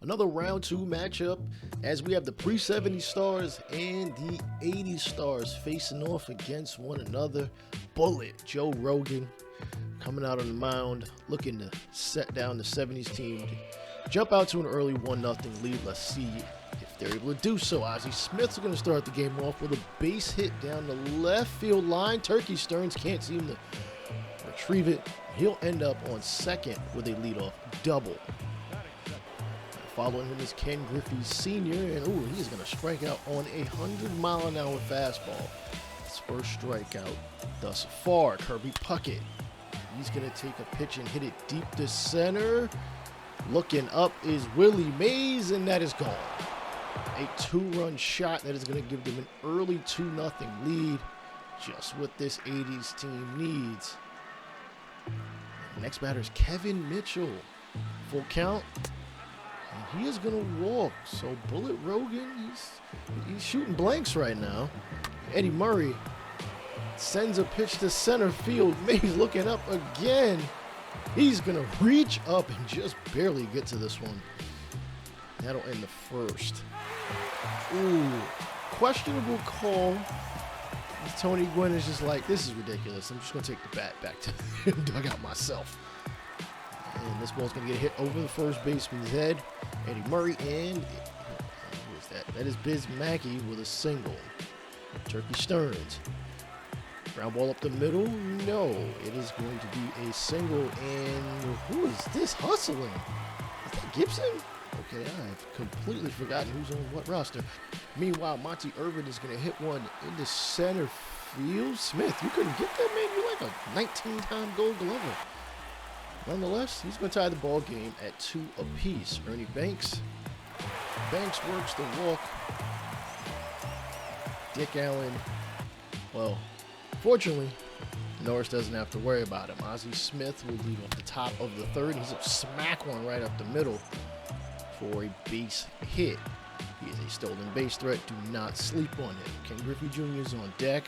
Another round 2 matchup as we have the pre-70 stars and the 80 stars facing off against one another. Bullet Joe Rogan coming out on the mound, looking to set down the 70s team, jump out to an early 1-0 lead. Let's see if they're able to do so. Ozzie Smith's going to start the game off with a base hit down the left field line. Turkey Stearnes can't seem to retrieve it. He'll end up on second with a leadoff double. Following him is Ken Griffey Jr. And he's going to strike out on a 100-mile-an-hour fastball. His first strikeout thus far. Kirby Puckett. He's going to take a pitch and hit it deep to center. Looking up is Willie Mays, and that is gone. A 2-run shot that is going to give them an early 2-0 lead. Just what this 80s team needs. The next batter is Kevin Mitchell. Full count. And he is going to walk. So Bullet Rogan, he's shooting blanks right now. Eddie Murray sends a pitch to center field. Mays looking up again. He's going to reach up and just barely get to this one. That'll end the first. Questionable call. Tony Gwynn is just like, this is ridiculous. I'm just going to take the bat back to the dugout myself. And this ball's going to get hit over the first baseman's head. Eddie Murray and who is that? That is Biz Mackey with a single. Turkey Stearnes. Ground ball up the middle. No, it is going to be a single. And who is this hustling? Is that Gibson? Okay, I've completely forgotten who's on what roster. Meanwhile, Monte Irvin is going to hit one into center field. Smith, you couldn't get that, man. You're like a 19-time Gold Glover. Nonetheless, he's going to tie the ball game at 2 apiece. Ernie Banks. Banks works the walk. Dick Allen. Well, fortunately, Norris doesn't have to worry about him. Ozzie Smith will lead off the top of the third. He's a smack one right up the middle for a base hit. He is a stolen base threat. Do not sleep on him. Ken Griffey Jr. is on deck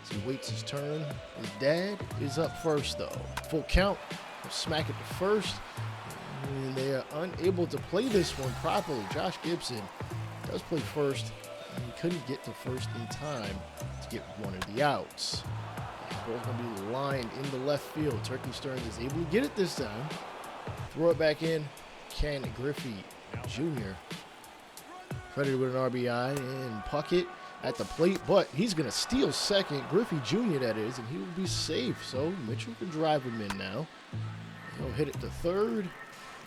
as he waits his turn. His dad is up first, though. Full count. He'll smack it to first. And they are unable to play this one properly. Josh Gibson does play first. And he couldn't get to first in time to get one of the outs. The ball's going to be lined in the left field. Turkey Stearnes is able to get it this time. Throw it back in. Ken Griffey Jr. credited with an RBI, and Puckett at the plate, but he's going to steal second. Griffey Jr. that is, and he will be safe. So Mitchell can drive him in now. He'll hit it to third,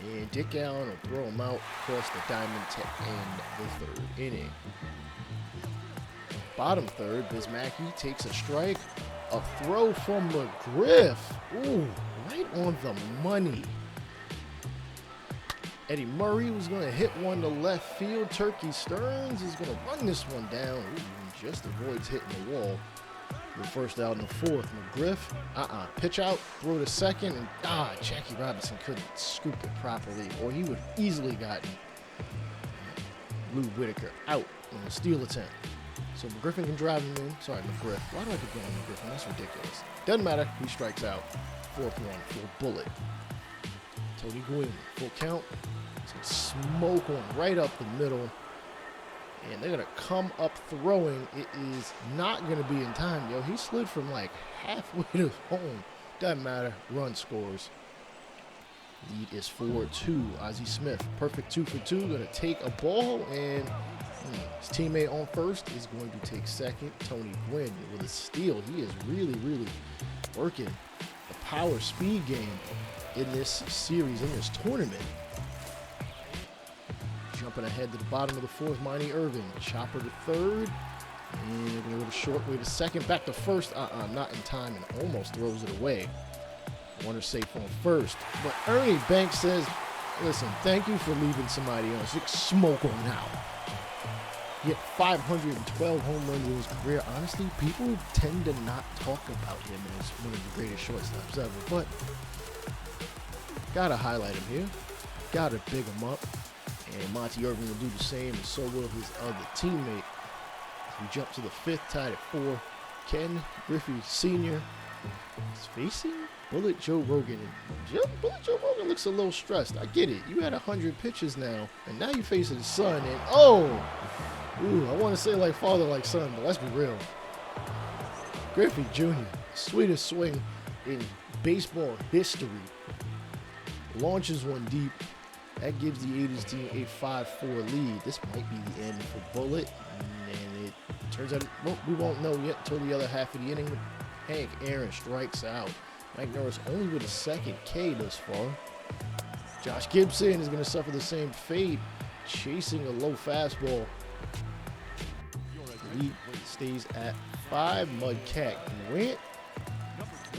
and Dick Allen will throw him out across the diamond to end the third inning. Bottom third, Biz Mackey takes a strike. A throw from McGriff. Right on the money. Eddie Murray was going to hit one to left field. Turkey Stearnes is going to run this one down. And just avoids hitting the wall. The first out in the fourth. McGriff, pitch out, throw to second, and Jackie Robinson couldn't scoop it properly, or he would have easily gotten Lou Whitaker out on a steal attempt. So McGriff can drive him in. Sorry, McGriff. Why do I keep going McGriff? That's ridiculous. Doesn't matter. He strikes out. Fourth one for Bullet. Tony Gwynn, full count. He's going to smoke one right up the middle. And they're going to come up throwing. It is not going to be in time, yo. He slid from like halfway to home. Doesn't matter. Run scores. Lead is 4-2. Ozzie Smith, perfect 2 for 2. Going to take a ball, and his teammate on first is going to take second. Tony Gwynn with a steal. He is really, really working the power speed game in this series, in this tournament. Jumping ahead to the bottom of the fourth, Monte Irvin. Chopper to third. And they're going to go to short, way to second. Back to first. Not in time, and almost throws it away. Runner safe on first. But Ernie Banks says, listen, thank you for leaving somebody else. Smoke on now. He had 512 home runs in his career. Honestly, people tend to not talk about him as one of the greatest shortstops ever. But gotta highlight him here. Gotta big him up. And Monte Irvin will do the same, and so will his other teammate. We jump to the fifth, tied at 4. Ken Griffey Sr. is facing Bullet Joe Rogan. Bullet Joe Rogan looks a little stressed. I get it. You had 100 pitches now, and now you're facing his son, and I want to say like father, like son, but let's be real. Griffey Jr., sweetest swing in baseball history, launches one deep. That gives the 80s team a 5-4 lead. This might be the end for Bullet, and it turns out we won't know yet until the other half of the inning. Hank Aaron strikes out. Mike Norris only with a second K thus far. Josh Gibson is going to suffer the same fate, chasing a low fastball. The lead stays at 5. Mudcat Grant,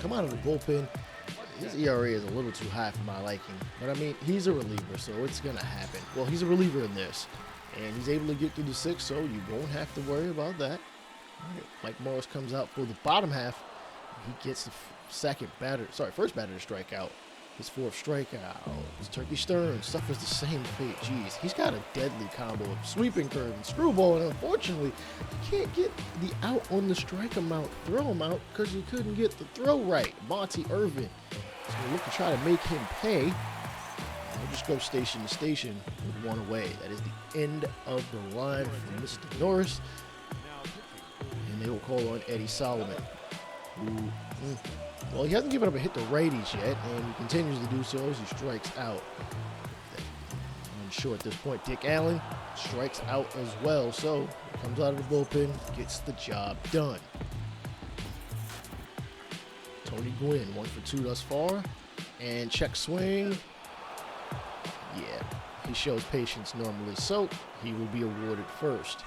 come out of the bullpen. His ERA is a little too high for my liking, but I mean, he's a reliever, so it's going to happen. Well, he's a reliever in this, and he's able to get through the 6th, so you won't have to worry about that. Right. Mike Morris comes out for the bottom half. He gets the first batter to strike out. His 4th strikeout. His Turkey Stearnes suffers the same fate. Jeez, he's got a deadly combo of sweeping curve and screwball, and unfortunately, he can't get the out on the strike him out, throw him out, because he couldn't get the throw right. Monte Irvin is going to look to try to make him pay. We'll just go station to station with one away. That is the end of the line for Mr. Norris. And they will call on Eddie Solomon, who, well, he hasn't given up a hit to righties yet, and he continues to do so as he strikes out. Unsure at this point. Dick Allen strikes out as well, so he comes out of the bullpen, gets the job done. Tony Gwynn, 1 for 2 thus far, and check swing. Yeah, he shows patience normally, so he will be awarded first.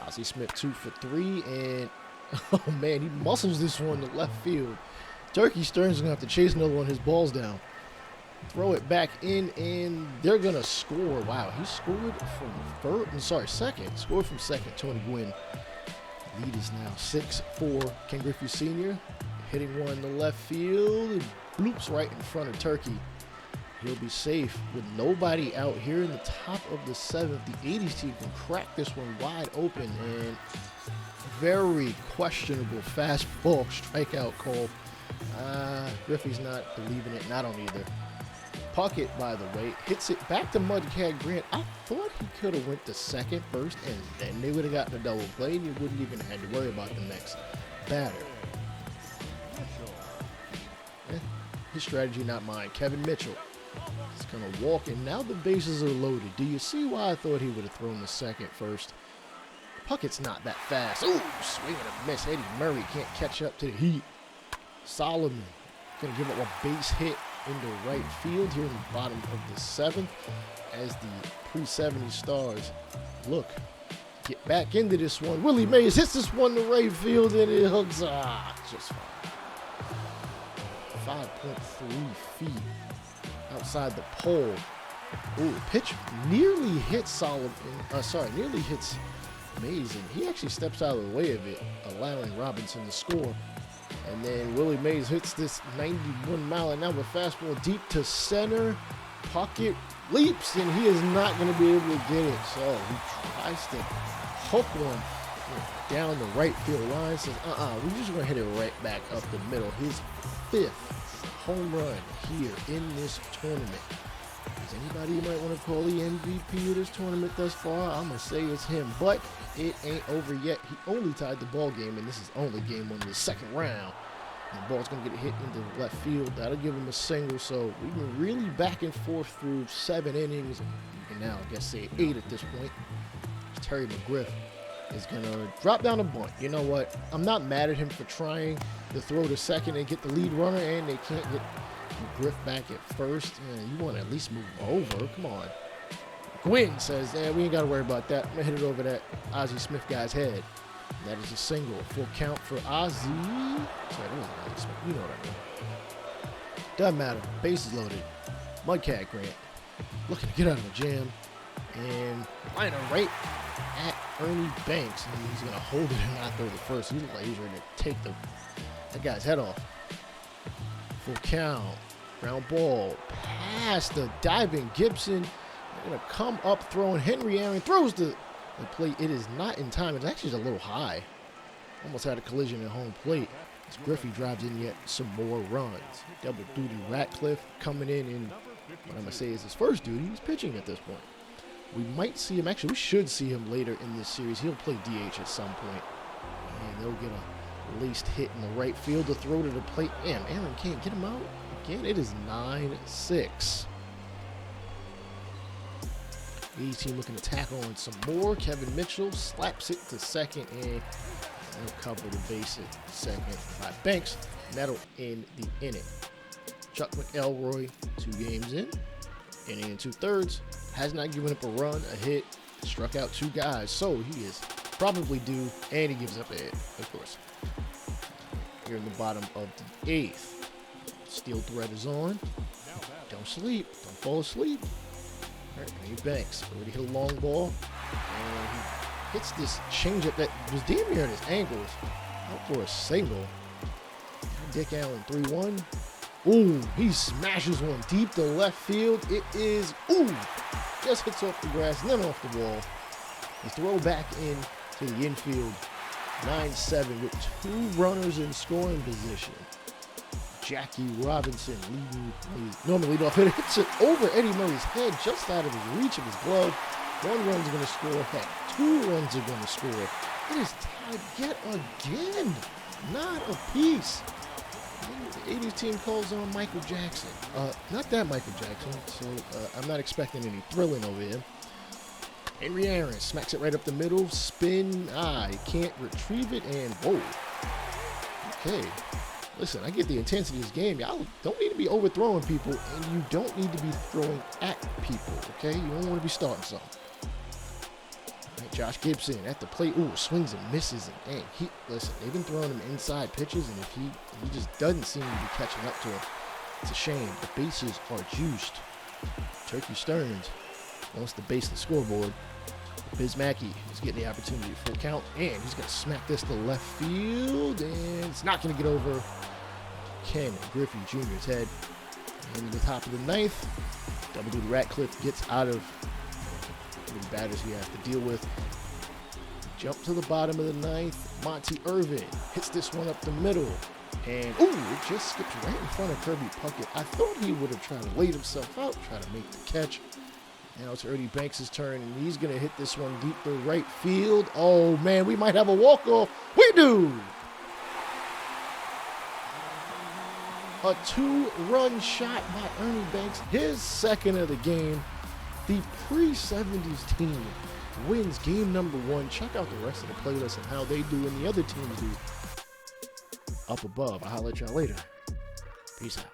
Ozzie Smith, 2 for 3, and oh man, he muscles this one to left field. Turkey Stearnes is going to have to chase another one of his balls down. Throw it back in, and they're going to score. Wow, he scored from second. Scored from second, Tony Gwynn. Lead is now 6-4. Ken Griffey Jr. hitting one to left field. It bloops right in front of Turkey. He'll be safe with nobody out here in the top of the 7th. The 80s team can crack this one wide open, and very questionable fastball strikeout call. Griffey's not believing it, and I don't either. Puckett, by the way, hits it back to Mudcat Grant. I thought he could have went to second first, and then they would have gotten a double play, and you wouldn't even have to worry about the next batter. His strategy, not mine. Kevin Mitchell is going to walk, and now the bases are loaded. Do you see why I thought he would have thrown the second first? Puckett's not that fast. Ooh, swing and a miss. Eddie Murray can't catch up to the heat. Solomon going to give up a base hit into right field here in the bottom of the 7th as the pre-70 Stars look get back into this one. Willie Mays hits this one to right field, and it hooks. Just fine. 5.3 feet outside the pole. Ooh, pitch nearly hits Solomon. Nearly hits Mays, and he actually steps out of the way of it, allowing Robinson to score. And then Willie Mays hits this 91-mile-an-hour fastball deep to center. Puckett leaps, and he is not going to be able to get it. So he tries to hook one down the right field line. Says, we're just going to hit it right back up the middle. His 5th home run here in this tournament. Is anybody you might want to call the MVP of this tournament thus far? I'm going to say it's him, but it ain't over yet. He only tied the ball game, and this is only game 1 of the 2nd round. And the ball's going to get hit into the left field. That'll give him a single, so we've been really back and forth through 7 innings. You can now, I guess, say 8 at this point. Terry McGriff is going to drop down a bunt. You know what? I'm not mad at him for trying to throw to second and get the lead runner, and they can't get McGriff back at first. You want to at least move over. Come on. Gwynn says, we ain't got to worry about that. I'm going to hit it over that Ozzie Smith guy's head. That is a single. Full count for Ozzie. Sorry, that wasn't Ozzie Smith. You know what I mean. Doesn't matter. Bases loaded. Mudcat Grant looking to get out of a jam. And liner right at Ernie Banks. And he's going to hold it and not throw the first. He's like he's ready to take that guy's head off. Full count. Ground ball. Past the diving Gibson. They're going to come up throwing. Henry Aaron throws the plate. It is not in time. It's actually a little high. Almost had a collision at home plate. Griffey drives in yet some more runs. Double duty Radcliffe coming in, and what I'm going to say is his first duty. He's pitching at this point. We might see him, actually we should see him later in this series. He'll play DH at some point. And they'll get a laced hit in the right field to throw to the plate. Damn, Aaron can't get him out. Again, it is 9-6. A's team looking to tackle on some more. Kevin Mitchell slaps it to second, and they'll cover the base at second by Banks. That'll end the inning. Chuck McElroy, 2 games in, inning and 2/3, has not given up a run, a hit, struck out 2 guys, so he is probably due, and he gives up a hit, of course. Here in the bottom of the 8th, steel thread is on. Don't sleep, don't fall asleep. Ernie Banks already hit a long ball, and he hits this changeup that was damn near at his ankles, out for a single. Dick Allen 3-1. Ooh, he smashes one deep to left field. It is, just hits off the grass and then off the wall. The throw back in to the infield. 9-7 with 2 runners in scoring position. Jackie Robinson normally lead off hitter, hits it over Eddie Murray's head, just out of his reach of his glove. 1 run's going to score. Heck, 2 runs are going to score. It is tied yet again. Not a piece. The 80s team calls on Michael Jackson. Not that Michael Jackson, so I'm not expecting any thrilling over here. Henry Aaron smacks it right up the middle. Spin. He can't retrieve it, and whoa. Okay. Listen, I get the intensity of this game. Y'all don't need to be overthrowing people, and you don't need to be throwing at people, okay? You don't want to be starting something. Right, Josh Gibson at the plate. Swings and misses. And dang, listen, they've been throwing him inside pitches, and if he just doesn't seem to be catching up to him, it's a shame. The bases are juiced. Turkey Stearnes wants to base the scoreboard. Biz Mackey is getting the opportunity for a count, and he's going to smack this to left field, and it's not going to get over Ken Griffey Jr.'s head. And in the top of the 9th, double duty Radcliffe gets out of the batters he has to deal with. Jump to the bottom of the 9th. Monte Irvin hits this one up the middle, and it just skips right in front of Kirby Puckett. I thought he would have tried to laid himself out, try to make the catch. Now it's Ernie Banks' turn, and he's going to hit this one deep to right field. Oh, man, we might have a walk-off. We do! A 2-run shot by Ernie Banks, his second of the game. The pre-70s team wins game number 1. Check out the rest of the playlist and how they do and the other teams do up above. I'll holler at y'all later. Peace out.